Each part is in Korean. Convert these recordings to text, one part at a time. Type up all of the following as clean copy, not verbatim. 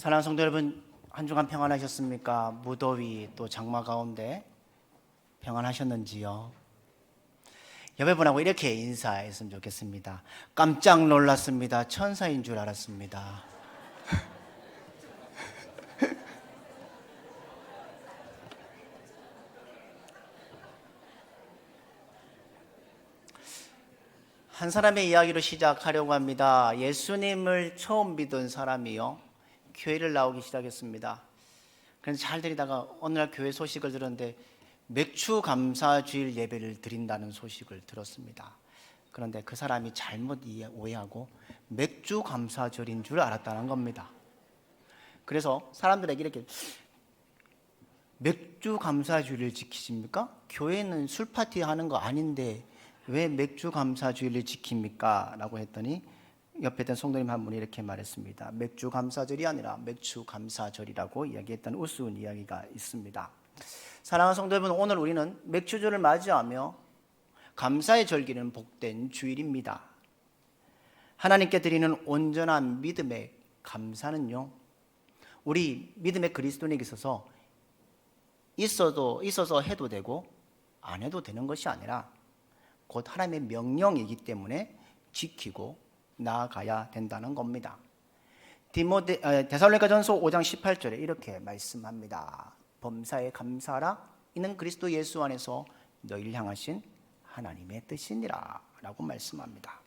사랑하는 성도 여러분, 한 주간 평안하셨습니까? 무더위 또 장마 가운데 평안하셨는지요? 옆에 분하고 이렇게 인사했으면 좋겠습니다. 깜짝 놀랐습니다. 천사인 줄 알았습니다. 한 사람의 이야기로 시작하려고 합니다. 예수님을 처음 믿은 사람이요, 교회를 나오기 시작했습니다. 그래서 잘 드리다가 어느 날 교회 소식을 들었는데 맥주 감사주일 예배를 드린다는 소식을 들었습니다. 그런데 그 사람이 잘못 오해하고 맥주 감사절인 줄 알았다는 겁니다. 그래서 사람들에게 이렇게, 맥주 감사주일을 지키십니까? 교회는 술 파티 하는 거 아닌데 왜 맥주 감사주일을 지킵니까? 라고 했더니 옆에 있던 성도님 한 분이 이렇게 말했습니다. 맥주 감사절이 아니라 맥주 감사절이라고 이야기했던 우스운 이야기가 있습니다. 사랑하는 성도 여러분, 오늘 우리는 맥주절을 맞이하며 감사의 절기는 복된 주일입니다. 하나님께 드리는 온전한 믿음의 감사는요, 우리 믿음의 그리스도인에게 있어서 있어서 해도 되고 안 해도 되는 것이 아니라 곧 하나님의 명령이기 때문에 지키고 나아가야 된다는 겁니다. 데살로니가전서 5장 18절에 이렇게 말씀합니다. 범사에 감사하라, 이는 그리스도 예수 안에서 너희를 향하신 하나님의 뜻이니라 라고 말씀합니다.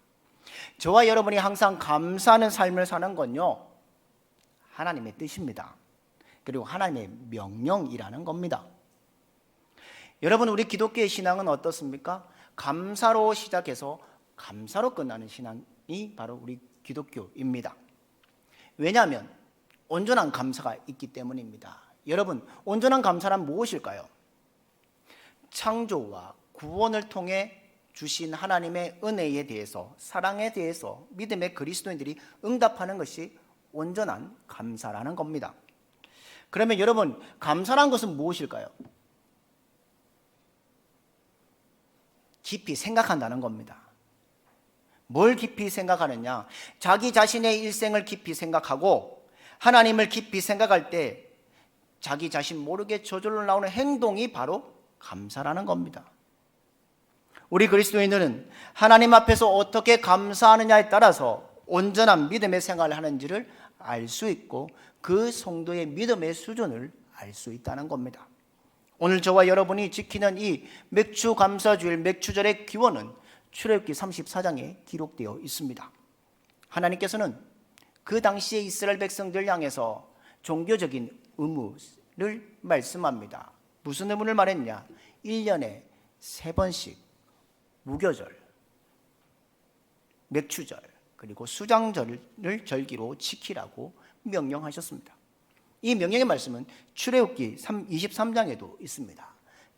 저와 여러분이 항상 감사하는 삶을 사는 건요, 하나님의 뜻입니다. 그리고 하나님의 명령이라는 겁니다. 여러분, 우리 기독교의 신앙은 어떻습니까? 감사로 시작해서 감사로 끝나는 신앙이 바로 우리 기독교입니다. 왜냐하면 온전한 감사가 있기 때문입니다. 여러분, 온전한 감사란 무엇일까요? 창조와 구원을 통해 주신 하나님의 은혜에 대해서, 사랑에 대해서 믿음의 그리스도인들이 응답하는 것이 온전한 감사라는 겁니다. 그러면 여러분, 감사란 것은 무엇일까요? 깊이 생각한다는 겁니다. 뭘 깊이 생각하느냐? 자기 자신의 일생을 깊이 생각하고 하나님을 깊이 생각할 때 자기 자신 모르게 저절로 나오는 행동이 바로 감사라는 겁니다. 우리 그리스도인들은 하나님 앞에서 어떻게 감사하느냐에 따라서 온전한 믿음의 생활을 하는지를 알 수 있고 그 성도의 믿음의 수준을 알 수 있다는 겁니다. 오늘 저와 여러분이 지키는 이 맥주 감사주일, 맥주절의 기원은 출애굽기 34장에 기록되어 있습니다. 하나님께서는 그 당시에 이스라엘 백성들 향해서 종교적인 의무를 말씀합니다. 무슨 의무를 말했냐? 1년에 3번씩 무교절, 맥주절, 그리고 수장절을 절기로 지키라고 명령하셨습니다. 이 명령의 말씀은 출애굽기 23장에도 있습니다.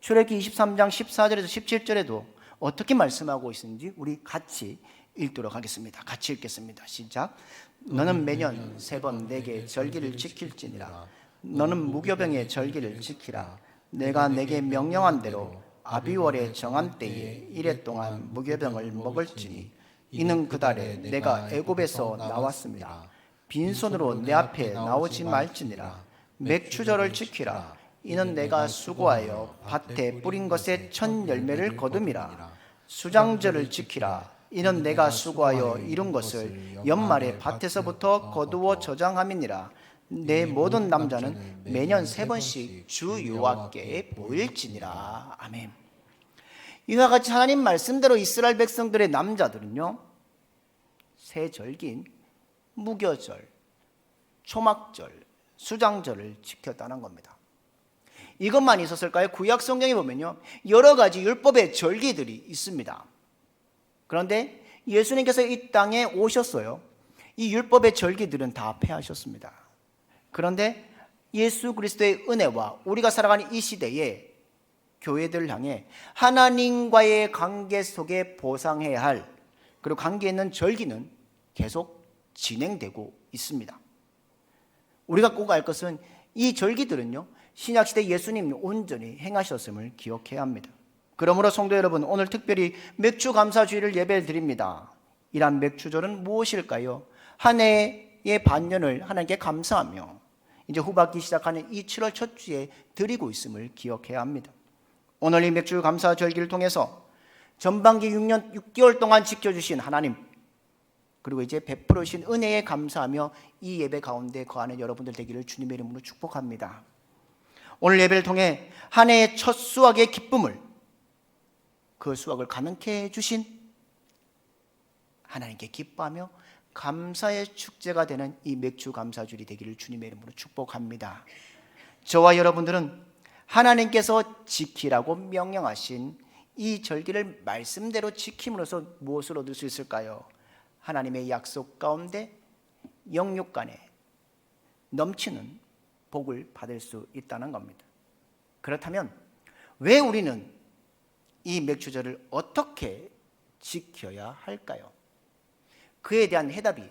출애굽기 23장 14절에서 17절에도 어떻게 말씀하고 있는지 우리 같이 읽도록 하겠습니다. 같이 읽겠습니다. 시작. 너는 매년 3번 내게 절기를 지킬지니라. 너는 무교병의 절기를 지키라. 내가 내게 명령한 대로 아비월에 정한 때에 이래 동안 무교병을 먹을지니 이는 그 달에 내가 애굽에서 나왔습니다. 빈손으로 내 앞에 나오지 말지니라. 맥주절을 지키라. 이는 내가 수고하여 밭에 뿌린 것의 첫 열매를 거둠이라. 수장절을 지키라. 이는 내가 수고하여 이룬 것을 연말에 밭에서부터 거두어 저장함이니라. 내 모든 남자는 매년 3번씩 주 여호와께 보일지니라. 아멘. 이와 같이 하나님 말씀대로 이스라엘 백성들의 남자들은요, 새 절기인 무교절, 초막절, 수장절을 지켰다는 겁니다. 이것만 있었을까요? 구약 성경에 보면요, 여러 가지 율법의 절기들이 있습니다. 그런데 예수님께서 이 땅에 오셨어요. 이 율법의 절기들은 다 폐하셨습니다. 그런데 예수 그리스도의 은혜와 우리가 살아가는 이 시대에 교회들을 향해 하나님과의 관계 속에 보상해야 할, 그리고 관계에 있는 절기는 계속 진행되고 있습니다. 우리가 꼭 알 것은 이 절기들은요, 신약시대 예수님이 온전히 행하셨음을 기억해야 합니다. 그러므로 성도 여러분, 오늘 특별히 맥주 감사주일을 예배를 드립니다. 이러한 맥주절은 무엇일까요? 한 해의 반년을 하나님께 감사하며 이제 후반기 시작하는 이 7월 첫 주에 드리고 있음을 기억해야 합니다. 오늘 이 맥주 감사 절기를 통해서 전반기 6개월 동안 지켜주신 하나님, 그리고 이제 베풀어 주신 은혜에 감사하며 이 예배 가운데 거하는 여러분들 되기를 주님의 이름으로 축복합니다. 오늘 예배를 통해 한 해의 첫 수확의 기쁨을, 그 수확을 가능케 해주신 하나님께 기뻐하며 감사의 축제가 되는 이 맥주 감사주일이 되기를 주님의 이름으로 축복합니다. 저와 여러분들은 하나님께서 지키라고 명령하신 이 절기를 말씀대로 지킴으로써 무엇을 얻을 수 있을까요? 하나님의 약속 가운데 영육 간에 넘치는 복을 받을 수 있다는 겁니다. 그렇다면 왜 우리는 이 맥주절을 어떻게 지켜야 할까요? 그에 대한 해답이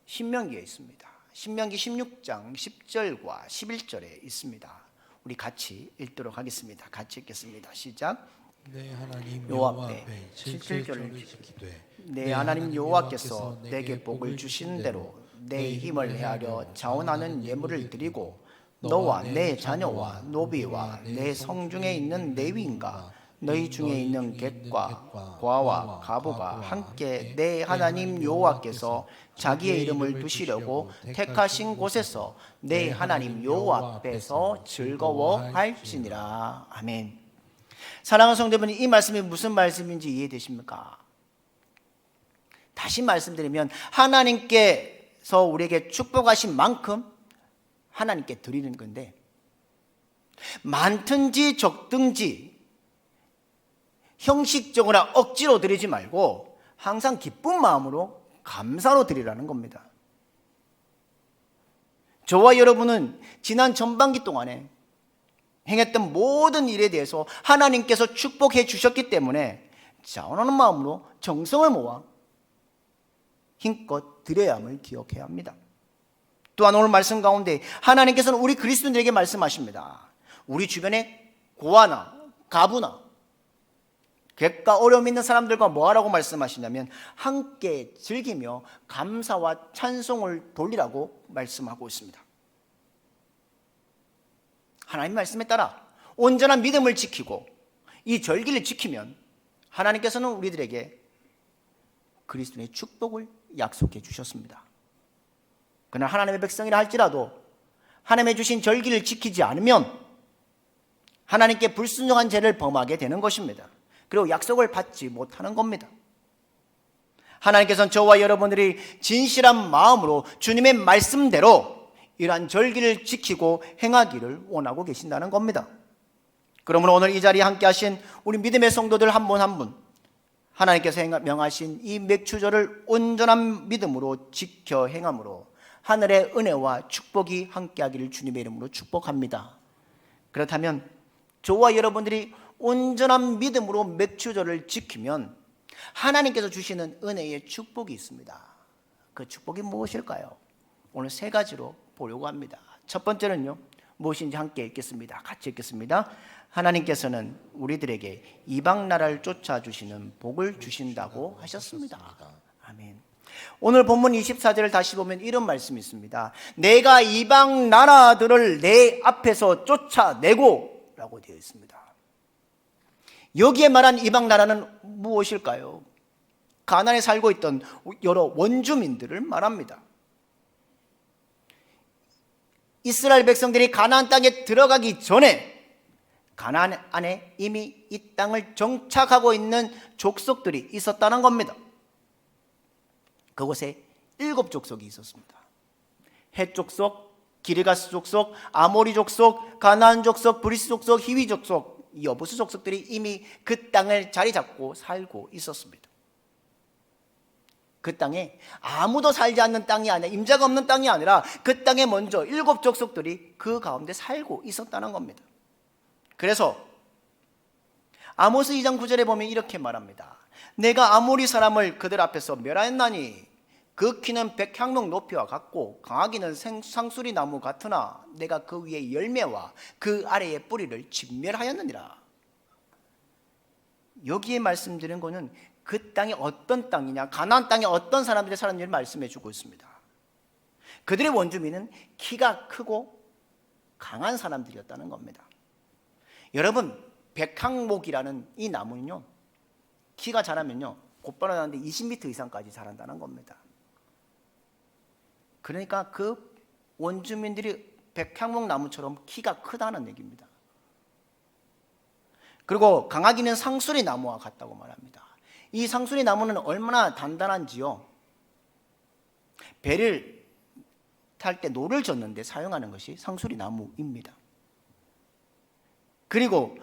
신명기에 있습니다. 신명기 16장 10절과 11절에 있습니다. 우리 같이 읽도록 하겠습니다. 같이 읽겠습니다. 시작. 내 하나님 여호와 여호와 앞에 앞에 7절을 7절을 지키되 내 하나님 여호와께서 내게 복을 주신 대로 내 힘을 헤아려 자원하는 예물을 드리고 너와 내 자녀와 노비와 내 성중에 있는 레위인과 너희 중에 있는 객과 과와 가부가 함께 내 하나님 여호와께서 자기의 이름을 두시려고 택하신 곳에서 내 하나님 여호와 앞에서 즐거워할지니라. 아멘. 사랑하는 성도분, 이 말씀이 무슨 말씀인지 이해되십니까? 다시 말씀드리면 하나님께서 우리에게 축복하신 만큼 하나님께 드리는 건데, 많든지 적든지 형식적으로나 억지로 드리지 말고 항상 기쁜 마음으로 감사로 드리라는 겁니다. 저와 여러분은 지난 전반기 동안에 행했던 모든 일에 대해서 하나님께서 축복해 주셨기 때문에 자원하는 마음으로 정성을 모아 힘껏 드려야 함을 기억해야 합니다. 또한 오늘 말씀 가운데 하나님께서는 우리 그리스도인들에게 말씀하십니다. 우리 주변에 고아나 가부나 객과 어려움 있는 사람들과 뭐하라고 말씀하시냐면 함께 즐기며 감사와 찬송을 돌리라고 말씀하고 있습니다. 하나님 말씀에 따라 온전한 믿음을 지키고 이 절기를 지키면 하나님께서는 우리들에게 그리스도의 축복을 약속해 주셨습니다. 그러나 하나님의 백성이라 할지라도 하나님의 주신 절기를 지키지 않으면 하나님께 불순종한 죄를 범하게 되는 것입니다. 그리고 약속을 받지 못하는 겁니다. 하나님께서는 저와 여러분들이 진실한 마음으로 주님의 말씀대로 이러한 절기를 지키고 행하기를 원하고 계신다는 겁니다. 그러므로 오늘 이 자리에 함께 하신 우리 믿음의 성도들 한 분 한 분, 하나님께서 명하신 이 맥주절을 온전한 믿음으로 지켜 행함으로 하늘의 은혜와 축복이 함께 하기를 주님의 이름으로 축복합니다. 그렇다면 저와 여러분들이 온전한 믿음으로 맥주절을 지키면 하나님께서 주시는 은혜의 축복이 있습니다. 그 축복이 무엇일까요? 오늘 세 가지로 보려고 합니다. 첫 번째는요, 무엇인지 함께 읽겠습니다. 같이 읽겠습니다. 하나님께서는 우리들에게 이방 나라를 쫓아주시는 복을 주신다고 하셨습니다. 아멘. 오늘 본문 24절을 다시 보면 이런 말씀이 있습니다. 내가 이방 나라들을 내 앞에서 쫓아내고 라고 되어 있습니다. 여기에 말한 이방 나라는 무엇일까요? 가나안에 살고 있던 여러 원주민들을 말합니다. 이스라엘 백성들이 가나안 땅에 들어가기 전에 가나안 안에 이미 이 땅을 정착하고 있는 족속들이 있었다는 겁니다. 그곳에 7 족속이 있었습니다. 헷 족속, 기르가스 족속, 아모리 족속, 가나안 족속, 브리스 족속, 히위 족속, 여부수 족속들이 이미 그 땅을 자리 잡고 살고 있었습니다. 그 땅에 아무도 살지 않는 땅이 아니라, 임자가 없는 땅이 아니라 그 땅에 먼저 7 족속들이 그 가운데 살고 있었다는 겁니다. 그래서 아모스 2장 9절에 보면 이렇게 말합니다. 내가 아모리 사람을 그들 앞에서 멸하였나니 그 키는 백향목 높이와 같고 강하기는 상수리 나무 같으나 내가 그 위에 열매와 그 아래의 뿌리를 진멸하였느니라. 여기에 말씀드린 것은 그 땅이 어떤 땅이냐, 가나안 땅에 어떤 사람들이 살았는지를 말씀해 주고 있습니다. 그들의 원주민은 키가 크고 강한 사람들이었다는 겁니다. 여러분, 백항목이라는 이 나무는요, 키가 자라면요 곧바로 나는데 20m 이상까지 자란다는 겁니다. 그러니까 그 원주민들이 백향목 나무처럼 키가 크다는 얘기입니다. 그리고 강하기는 상수리 나무와 같다고 말합니다. 이 상수리 나무는 얼마나 단단한지요, 배를 탈 때 노를 젓는데 사용하는 것이 상수리 나무입니다. 그리고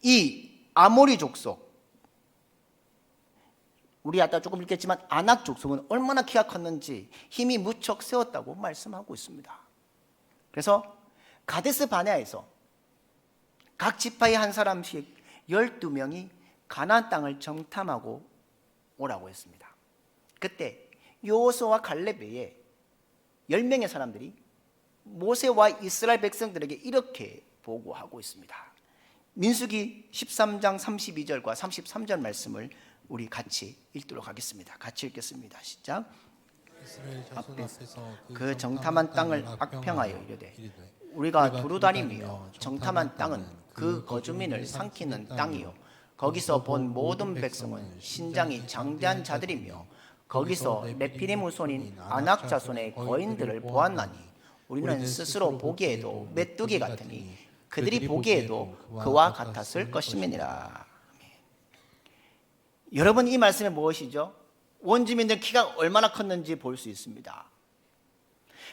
이 아모리 족속, 우리 아까 조금 읽겠지만 아낙 족속은 얼마나 키가 컸는지 힘이 무척 세웠다고 말씀하고 있습니다. 그래서 가데스 바네아에서 각 지파의 한 사람씩 12명이 가나안 땅을 정탐하고 오라고 했습니다. 그때 여호수아와 갈렙 외에 10명의 사람들이 모세와 이스라엘 백성들에게 이렇게 보고하고 있습니다. 민수기 13장 32절과 33절 말씀을 우리 같이 읽도록 하겠습니다. 같이 읽겠습니다. 시작. 그 정탐한 땅을 악평하여 이르되 우리가 두루다니며 정탐한 땅은 그 거주민을 삼키는 땅이요 거기서 본 모든 백성은 신장이 장대한 자들이며 거기서 네피림 후손인 아낙 자손의 거인들을 보았나니 우리는 스스로 보기에도 메뚜기 같으니 그들이 보기에도 그와 같았을 것임이니라. 여러분, 이 말씀이 무엇이죠? 원주민들 키가 얼마나 컸는지 볼 수 있습니다.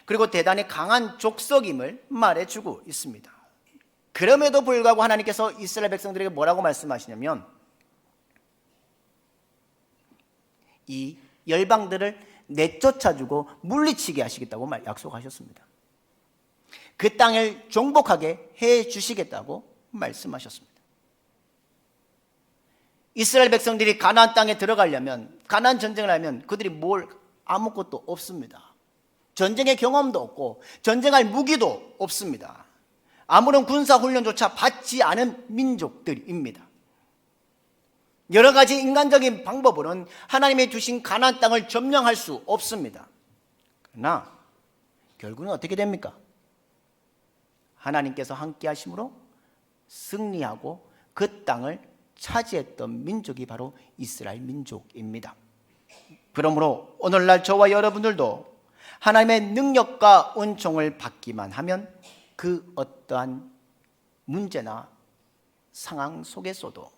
그리고 대단히 강한 족속임을 말해주고 있습니다. 그럼에도 불구하고 하나님께서 이스라엘 백성들에게 뭐라고 말씀하시냐면 이 열방들을 내쫓아주고 물리치게 하시겠다고 약속하셨습니다. 그 땅을 정복하게 해 주시겠다고 말씀하셨습니다. 이스라엘 백성들이 가나안 땅에 들어가려면, 가나안 전쟁을 하면 그들이 아무것도 없습니다. 전쟁의 경험도 없고 전쟁할 무기도 없습니다. 아무런 군사 훈련조차 받지 않은 민족들입니다. 여러 가지 인간적인 방법으로는 하나님이 주신 가나안 땅을 점령할 수 없습니다. 그러나 결국은 어떻게 됩니까? 하나님께서 함께 하심으로 승리하고 그 땅을 차지했던 민족이 바로 이스라엘 민족입니다. 그러므로 오늘날 저와 여러분들도 하나님의 능력과 은총을 받기만 하면 그 어떠한 문제나 상황 속에서도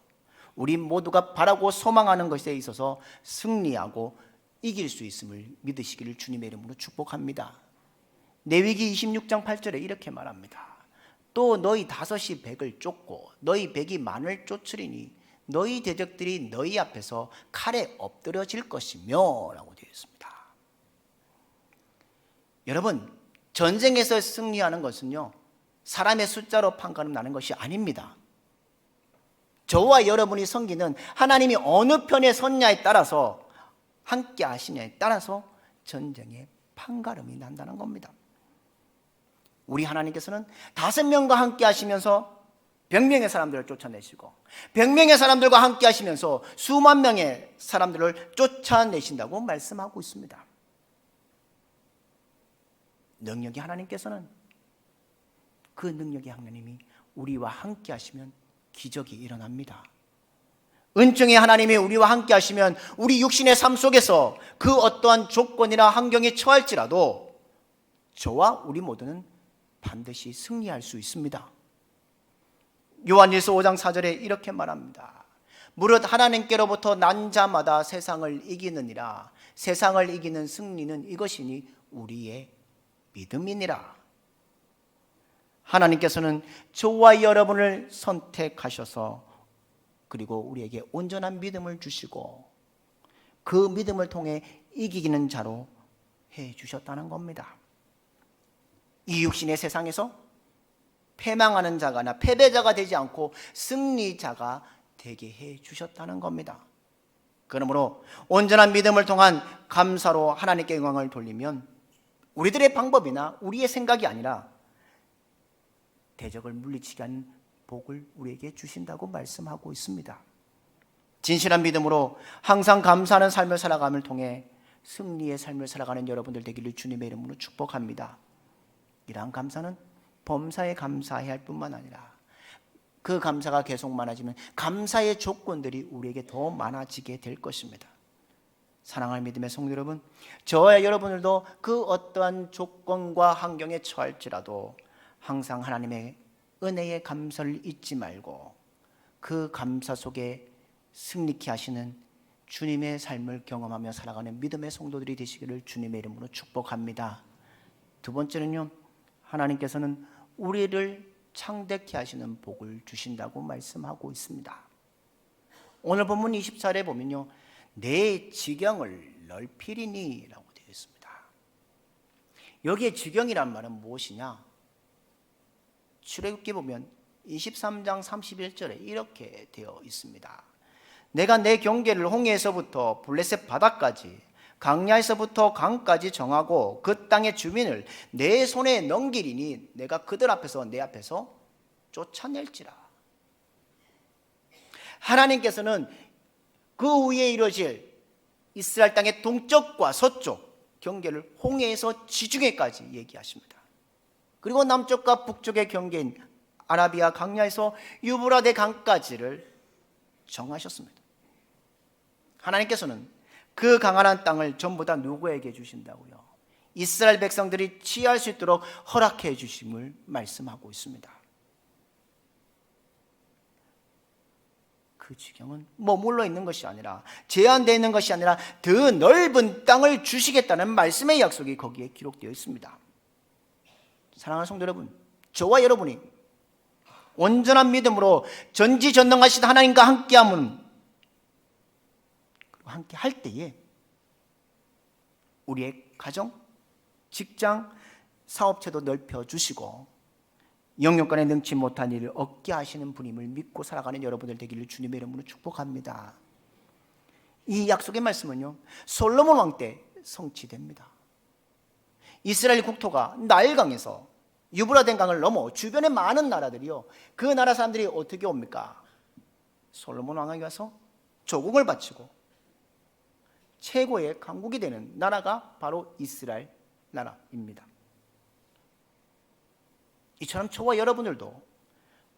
우리 모두가 바라고 소망하는 것에 있어서 승리하고 이길 수 있음을 믿으시기를 주님의 이름으로 축복합니다. 레위기 26장 8절에 이렇게 말합니다. 또 너희 5이 100을 쫓고 너희 100이 만을 쫓으리니 너희 대적들이 너희 앞에서 칼에 엎드려질 것이며 라고 되어 있습니다. 여러분, 전쟁에서 승리하는 것은요 사람의 숫자로 판가름 나는 것이 아닙니다. 저와 여러분이 섬기는 하나님이 어느 편에 섰냐에 따라서, 함께 하시냐에 따라서 전쟁의 판가름이 난다는 겁니다. 우리 하나님께서는 5명과 함께 하시면서 100명의 사람들을 쫓아내시고 100명의 사람들과 함께 하시면서 수만 명의 사람들을 쫓아내신다고 말씀하고 있습니다. 능력이 하나님께서는 그 능력의 하나님이 우리와 함께 하시면 기적이 일어납니다. 은총의 하나님이 우리와 함께 하시면 우리 육신의 삶 속에서 그 어떠한 조건이나 환경에 처할지라도 저와 우리 모두는 반드시 승리할 수 있습니다. 요한일서 5장 4절에 이렇게 말합니다. 무릇 하나님께로부터 난 자마다 세상을 이기느니라. 세상을 이기는 승리는 이것이니 우리의 믿음이니라. 하나님께서는 저와 여러분을 선택하셔서 그리고 우리에게 온전한 믿음을 주시고 그 믿음을 통해 이기는 자로 해 주셨다는 겁니다. 이 육신의 세상에서 패망하는 자가나 패배자가 되지 않고 승리자가 되게 해 주셨다는 겁니다. 그러므로 온전한 믿음을 통한 감사로 하나님께 영광을 돌리면 우리들의 방법이나 우리의 생각이 아니라 대적을 물리치게 하는 복을 우리에게 주신다고 말씀하고 있습니다. 진실한 믿음으로 항상 감사하는 삶을 살아감을 통해 승리의 삶을 살아가는 여러분들 되기를 주님의 이름으로 축복합니다. 이러한 감사는 범사에 감사해야 할 뿐만 아니라 그 감사가 계속 많아지면 감사의 조건들이 우리에게 더 많아지게 될 것입니다. 사랑하는 믿음의 성도 여러분, 저와 여러분들도 그 어떠한 조건과 환경에 처할지라도 항상 하나님의 은혜의 감사를 잊지 말고 그 감사 속에 승리케 하시는 주님의 삶을 경험하며 살아가는 믿음의 성도들이 되시기를 주님의 이름으로 축복합니다. 두 번째는요, 하나님께서는 우리를 창대케 하시는 복을 주신다고 말씀하고 있습니다. 오늘 본문 24절에 보면요, 내 지경을 넓히리니 라고 되어 있습니다. 여기에 지경이란 말은 무엇이냐? 출애굽기 보면 23장 31절에 이렇게 되어 있습니다. 내가 내 경계를 홍해에서부터 블레셋 바다까지 강야에서부터 강까지 정하고 그 땅의 주민을 내 손에 넘기리니 내가 그들 앞에서 내 앞에서 쫓아낼지라. 하나님께서는 그 후에 이루어질 이스라엘 땅의 동쪽과 서쪽 경계를 홍해에서 지중해까지 얘기하십니다. 그리고 남쪽과 북쪽의 경계인 아라비아 강야에서 유브라데 강까지를 정하셨습니다. 하나님께서는 그 강한 땅을 전부 다 누구에게 주신다고요? 이스라엘 백성들이 취할 수 있도록 허락해 주심을 말씀하고 있습니다. 그 지경은 머물러 있는 것이 아니라, 제한되어 있는 것이 아니라 더 넓은 땅을 주시겠다는 말씀의 약속이 거기에 기록되어 있습니다. 사랑하는 성도 여러분, 저와 여러분이 온전한 믿음으로 전지전능하신 하나님과 함께 할 때에 우리의 가정, 직장, 사업체도 넓혀주시고 영육간에 능치 못한 일을 얻게 하시는 분임을 믿고 살아가는 여러분들 되기를 주님의 이름으로 축복합니다. 이 약속의 말씀은요, 솔로몬 왕 때 성취됩니다. 이스라엘 국토가 나일강에서 유브라데 강을 넘어 주변의 많은 나라들이요, 그 나라 사람들이 어떻게 옵니까? 솔로몬 왕에게 와서 조공을 바치고 최고의 강국이 되는 나라가 바로 이스라엘 나라입니다. 이처럼 저와 여러분들도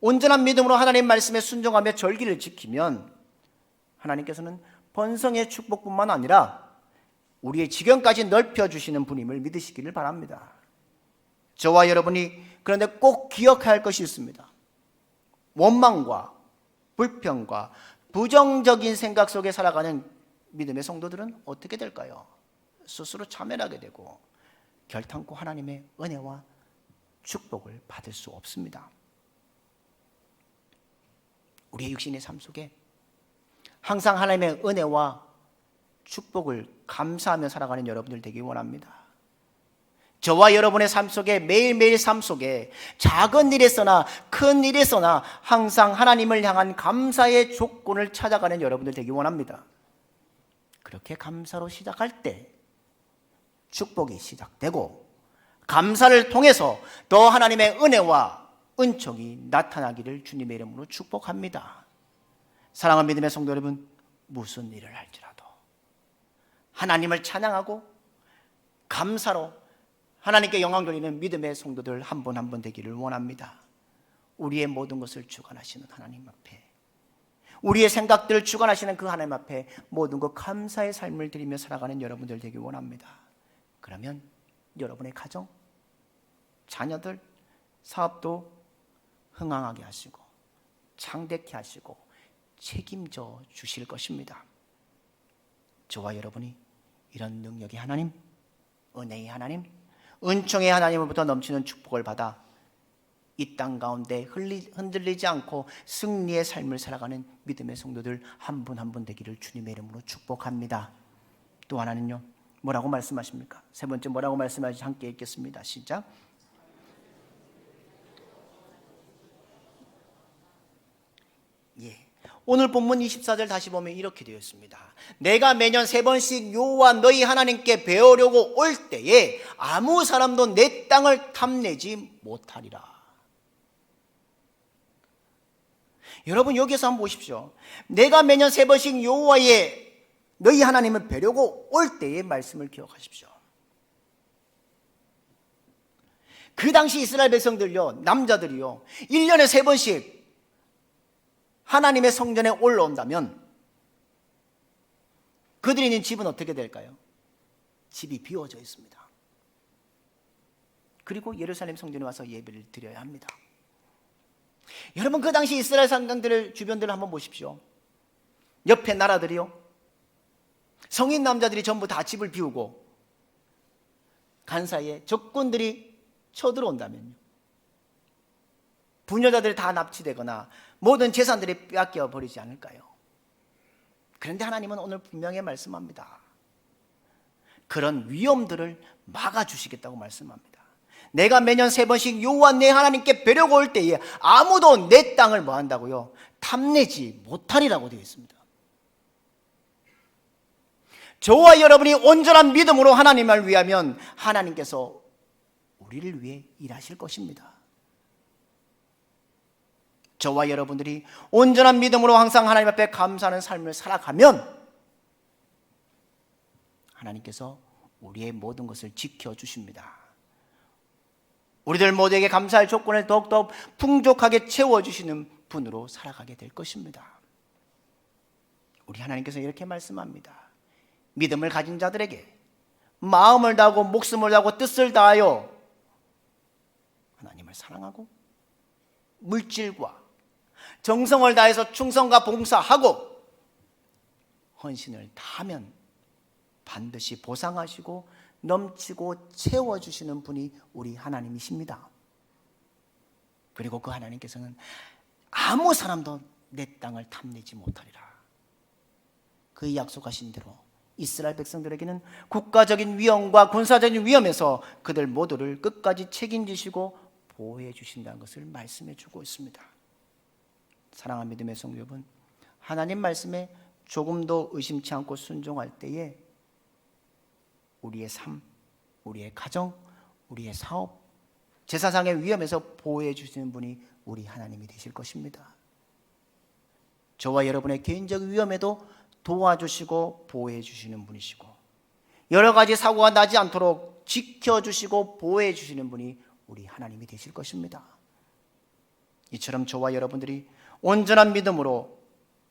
온전한 믿음으로 하나님 말씀에 순종하며 절기를 지키면 하나님께서는 번성의 축복뿐만 아니라 우리의 지경까지 넓혀주시는 분임을 믿으시기를 바랍니다. 저와 여러분이 그런데 꼭 기억해야 할 것이 있습니다. 원망과 불평과 부정적인 생각 속에 살아가는 믿음의 성도들은 어떻게 될까요? 스스로 자멸하게 되고 결탄코 하나님의 은혜와 축복을 받을 수 없습니다. 우리의 육신의 삶 속에 항상 하나님의 은혜와 축복을 감사하며 살아가는 여러분들 되기 원합니다. 저와 여러분의 삶 속에 매일매일 삶 속에 작은 일에서나 큰 일에서나 항상 하나님을 향한 감사의 조건을 찾아가는 여러분들 되기 원합니다. 그렇게 감사로 시작할 때 축복이 시작되고 감사를 통해서 더 하나님의 은혜와 은총이 나타나기를 주님의 이름으로 축복합니다. 사랑하는 믿음의 성도 여러분, 무슨 일을 할지라도 하나님을 찬양하고 감사로 하나님께 영광 돌리는 믿음의 성도들 한 분 한 분 되기를 원합니다. 우리의 모든 것을 주관하시는 하나님 앞에, 우리의 생각들을 주관하시는 그 하나님 앞에 모든 것 감사의 삶을 드리며 살아가는 여러분들 되기 원합니다. 그러면 여러분의 가정, 자녀들, 사업도 흥황하게 하시고 창대케 하시고 책임져 주실 것입니다. 저와 여러분이 이런 능력의 하나님, 은혜의 하나님, 은총의 하나님으로부터 넘치는 축복을 받아 이 땅 가운데 흔들리지 않고 승리의 삶을 살아가는 믿음의 성도들 한 분 한 분 되기를 주님의 이름으로 축복합니다. 또 하나는요, 뭐라고 말씀하십니까? 세 번째 뭐라고 말씀하시지? 함께 읽겠습니다. 시작. 오늘 본문 24절 다시 보면 이렇게 되어 있습니다. 내가 매년 3번씩 여호와 너희 하나님께 배우려고 올 때에 아무 사람도 내 땅을 탐내지 못하리라. 여러분, 여기서 한번 보십시오. 내가 매년 3번씩 여호와의 너희 하나님을 뵈려고 올 때의 말씀을 기억하십시오. 그 당시 이스라엘 백성들요, 남자들이요, 1년에 3번씩 하나님의 성전에 올라온다면 그들이 있는 집은 어떻게 될까요? 집이 비워져 있습니다. 그리고 예루살렘 성전에 와서 예배를 드려야 합니다. 여러분, 그 당시 이스라엘 상당들 주변들을 한번 보십시오. 옆에 나라들이요, 성인 남자들이 전부 다 집을 비우고 간 사이에 적군들이 쳐들어온다면요, 부녀자들이 다 납치되거나 모든 재산들이 빼앗겨 버리지 않을까요? 그런데 하나님은 오늘 분명히 말씀합니다. 그런 위험들을 막아주시겠다고 말씀합니다. 내가 매년 3번씩 여호와 내 하나님께 뵈려고 올 때에 아무도 내 땅을 뭐 한다고요? 탐내지 못하리라고 되어 있습니다. 저와 여러분이 온전한 믿음으로 하나님을 위하면 하나님께서 우리를 위해 일하실 것입니다. 저와 여러분들이 온전한 믿음으로 항상 하나님 앞에 감사하는 삶을 살아가면 하나님께서 우리의 모든 것을 지켜주십니다. 우리들 모두에게 감사할 조건을 더욱더 풍족하게 채워주시는 분으로 살아가게 될 것입니다. 우리 하나님께서 이렇게 말씀합니다. 믿음을 가진 자들에게 마음을 다하고 목숨을 다하고 뜻을 다하여 하나님을 사랑하고 물질과 정성을 다해서 충성과 봉사하고 헌신을 다하면 반드시 보상하시고 넘치고 채워주시는 분이 우리 하나님이십니다. 그리고 그 하나님께서는 아무 사람도 내 땅을 탐내지 못하리라. 그 약속하신 대로 이스라엘 백성들에게는 국가적인 위험과 군사적인 위험에서 그들 모두를 끝까지 책임지시고 보호해 주신다는 것을 말씀해 주고 있습니다. 사랑하는 믿음의 성도 여러분, 하나님 말씀에 조금도 의심치 않고 순종할 때에 우리의 삶, 우리의 가정, 우리의 사업, 제사상의 위험에서 보호해 주시는 분이 우리 하나님이 되실 것입니다. 저와 여러분의 개인적 위험에도 도와주시고 보호해 주시는 분이시고 여러 가지 사고가 나지 않도록 지켜주시고 보호해 주시는 분이 우리 하나님이 되실 것입니다. 이처럼 저와 여러분들이 온전한 믿음으로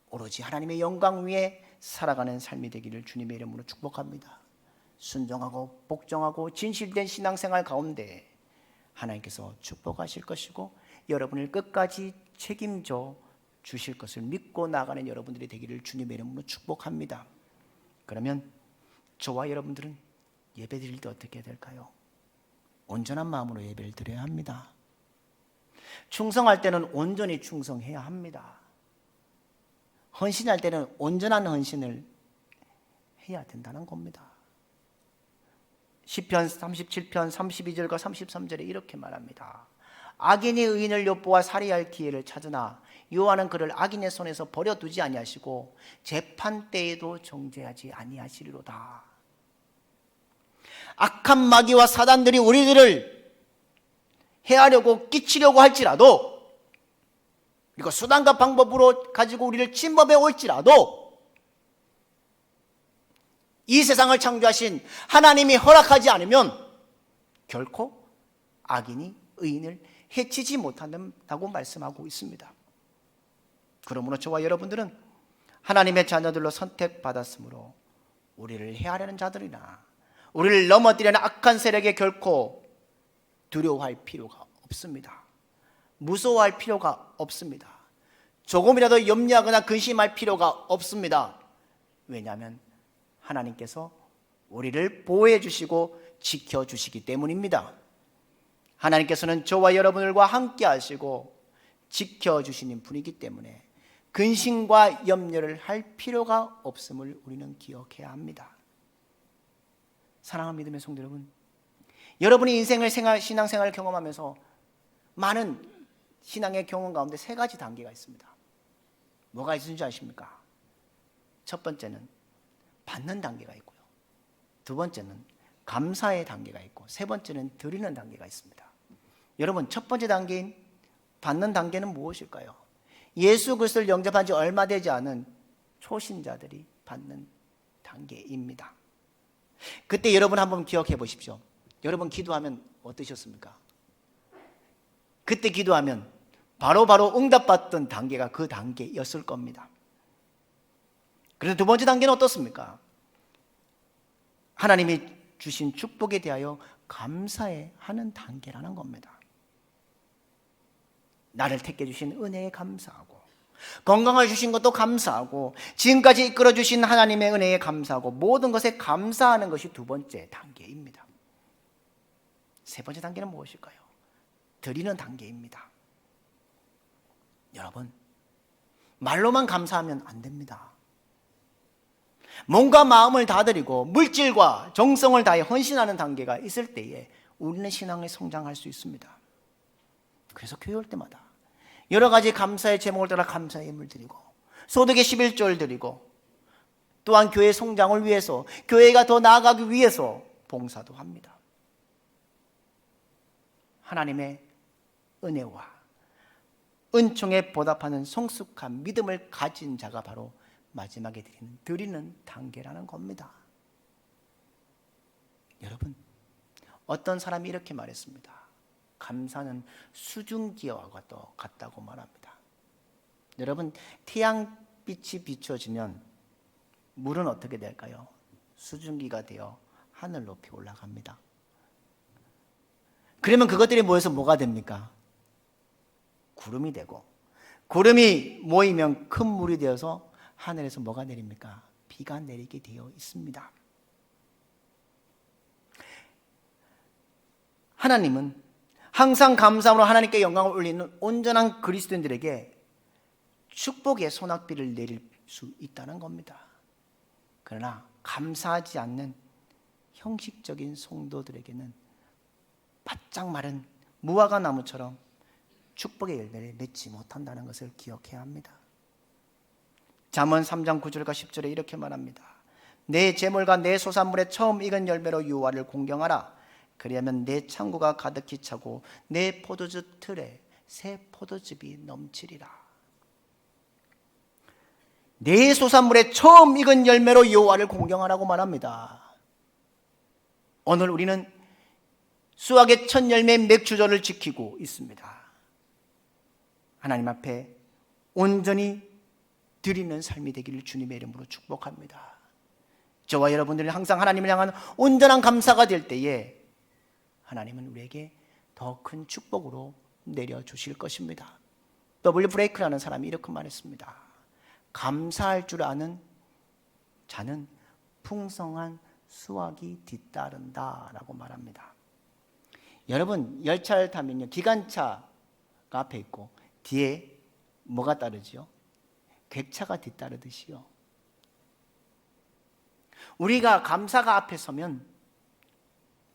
오로지 하나님의 영광 위에 살아가는 삶이 되기를 주님의 이름으로 축복합니다. 순종하고 복종하고 진실된 신앙생활 가운데 하나님께서 축복하실 것이고 여러분을 끝까지 책임져 주실 것을 믿고 나가는 여러분들이 되기를 주님의 이름으로 축복합니다. 그러면 저와 여러분들은 예배 드릴 때 어떻게 해야 될까요? 온전한 마음으로 예배를 드려야 합니다. 충성할 때는 온전히 충성해야 합니다. 헌신할 때는 온전한 헌신을 해야 된다는 겁니다. 시편 37편 32절과 33절에 이렇게 말합니다. 악인이 의인을 엿보아 살해할 기회를 찾으나 여호와는 그를 악인의 손에서 버려두지 아니하시고 재판 때에도 정죄하지 아니하시리로다. 악한 마귀와 사단들이 우리들을 해하려고 끼치려고 할지라도 그리고 수단과 방법으로 가지고 우리를 침범해 올지라도 이 세상을 창조하신 하나님이 허락하지 않으면 결코 악인이 의인을 해치지 못한다고 말씀하고 있습니다. 그러므로 저와 여러분들은 하나님의 자녀들로 선택받았으므로 우리를 해하려는 자들이나 우리를 넘어뜨리는 악한 세력에 결코 두려워할 필요가 없습니다. 무서워할 필요가 없습니다. 조금이라도 염려하거나 근심할 필요가 없습니다. 왜냐하면 하나님께서 우리를 보호해 주시고 지켜주시기 때문입니다. 하나님께서는 저와 여러분들과 함께 하시고 지켜주시는 분이기 때문에 근심과 염려를 할 필요가 없음을 우리는 기억해야 합니다. 사랑하는 믿음의 성도 여러분, 여러분이 인생을 신앙생활을 경험하면서 많은 신앙의 경험 가운데 3가지 단계가 있습니다. 뭐가 있는지 아십니까? 첫 번째는 받는 단계가 있고요. 두 번째는 감사의 단계가 있고 세 번째는 드리는 단계가 있습니다. 여러분, 첫 번째 단계인 받는 단계는 무엇일까요? 예수 그리스도를 영접한 지 얼마 되지 않은 초신자들이 받는 단계입니다. 그때 여러분 한번 기억해 보십시오. 여러분 기도하면 어떠셨습니까? 그때 기도하면 바로바로 응답받던 단계가 그 단계였을 겁니다. 그래서 두 번째 단계는 어떻습니까? 하나님이 주신 축복에 대하여 감사해 하는 단계라는 겁니다. 나를 택해 주신 은혜에 감사하고, 건강을 주신 것도 감사하고, 지금까지 이끌어 주신 하나님의 은혜에 감사하고, 모든 것에 감사하는 것이 두 번째 단계입니다. 세 번째 단계는 무엇일까요? 드리는 단계입니다. 여러분, 말로만 감사하면 안 됩니다. 몸과 마음을 다 드리고 물질과 정성을 다해 헌신하는 단계가 있을 때에 우리는 신앙에 성장할 수 있습니다. 그래서 교회 올 때마다 여러 가지 감사의 제목을 따라 감사의 예물 드리고, 소득의 11조를 드리고, 또한 교회 성장을 위해서, 교회가 더 나아가기 위해서 봉사도 합니다. 하나님의 은혜와 은총에 보답하는 성숙한 믿음을 가진 자가 바로 마지막에 드리는 단계라는 겁니다. 여러분, 어떤 사람이 이렇게 말했습니다. 감사는 수증기와 같다고 말합니다. 여러분, 태양빛이 비춰지면 물은 어떻게 될까요? 수증기가 되어 하늘 높이 올라갑니다. 그러면 그것들이 모여서 뭐가 됩니까? 구름이 되고, 구름이 모이면 큰 물이 되어서 하늘에서 뭐가 내립니까? 비가 내리게 되어 있습니다. 하나님은 항상 감사함으로 하나님께 영광을 올리는 온전한 그리스도인들에게 축복의 소낙비를 내릴 수 있다는 겁니다. 그러나 감사하지 않는 형식적인 성도들에게는 바짝 마른 무화과 나무처럼 축복의 열매를 맺지 못한다는 것을 기억해야 합니다. 잠언 3장 9절과 10절에 이렇게 말합니다. 내 재물과 내 소산물의 처음 익은 열매로 여호와를 공경하라. 그리하면 내 창고가 가득히 차고 내 포도주 틀에 새 포도즙이 넘치리라. 내 소산물의 처음 익은 열매로 여호와를 공경하라고 말합니다. 오늘 우리는 수확의 첫 열매 맥주절을 지키고 있습니다. 하나님 앞에 온전히 드리는 삶이 되기를 주님의 이름으로 축복합니다. 저와 여러분들이 항상 하나님을 향한 온전한 감사가 될 때에 하나님은 우리에게 더 큰 축복으로 내려주실 것입니다. W. 브레이크라는 사람이 이렇게 말했습니다. 감사할 줄 아는 자는 풍성한 수확이 뒤따른다 라고 말합니다. 여러분, 열차를 타면요, 기관차가 앞에 있고 뒤에 뭐가 따르지요? 객차가 뒤따르듯이요. 우리가 감사가 앞에 서면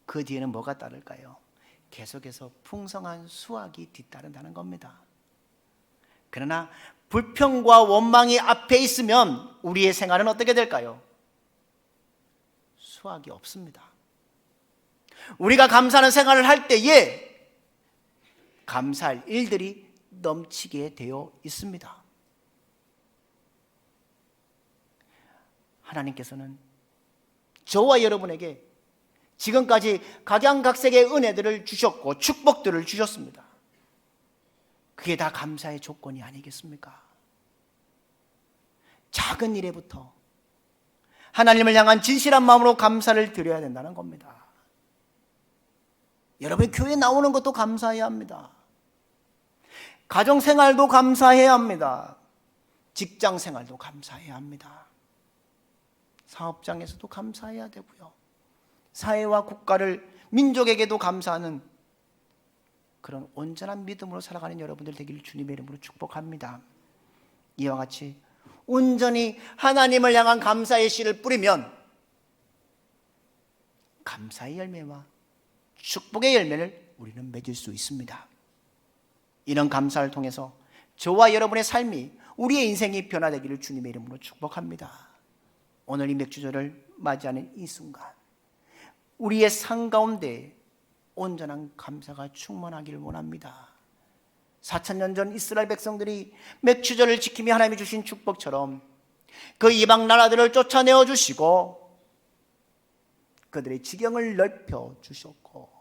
그 뒤에는 뭐가 따를까요? 계속해서 풍성한 수확이 뒤따른다는 겁니다. 그러나 불평과 원망이 앞에 있으면 우리의 생활은 어떻게 될까요? 수확이 없습니다. 우리가 감사하는 생활을 할 때에 감사할 일들이 넘치게 되어 있습니다. 하나님께서는 저와 여러분에게 지금까지 각양각색의 은혜들을 주셨고 축복들을 주셨습니다. 그게 다 감사의 조건이 아니겠습니까? 작은 일에부터 하나님을 향한 진실한 마음으로 감사를 드려야 된다는 겁니다. 여러분, 교회 나오는 것도 감사해야 합니다. 가정생활도 감사해야 합니다. 직장생활도 감사해야 합니다. 사업장에서도 감사해야 되고요. 사회와 국가를, 민족에게도 감사하는 그런 온전한 믿음으로 살아가는 여러분들 되기를 주님의 이름으로 축복합니다. 이와 같이 온전히 하나님을 향한 감사의 씨를 뿌리면 감사의 열매와 축복의 열매를 우리는 맺을 수 있습니다. 이런 감사를 통해서 저와 여러분의 삶이, 우리의 인생이 변화되기를 주님의 이름으로 축복합니다. 오늘 이 맥주절을 맞이하는 이 순간 우리의 삶 가운데 온전한 감사가 충만하기를 원합니다. 4,000년 전 이스라엘 백성들이 맥주절을 지키며 하나님이 주신 축복처럼 그 이방 나라들을 쫓아내어 주시고 그들의 지경을 넓혀 주셨고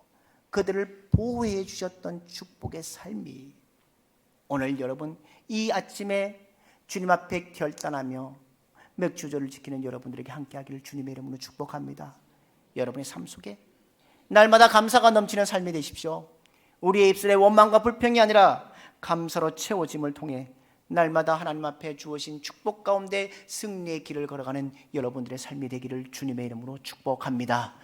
그들을 보호해 주셨던 축복의 삶이 오늘 여러분 이 아침에 주님 앞에 결단하며 맥주절을 지키는 여러분들에게 함께하기를 주님의 이름으로 축복합니다. 여러분의 삶 속에 날마다 감사가 넘치는 삶이 되십시오. 우리의 입술에 원망과 불평이 아니라 감사로 채워짐을 통해 날마다 하나님 앞에 주어진 축복 가운데 승리의 길을 걸어가는 여러분들의 삶이 되기를 주님의 이름으로 축복합니다.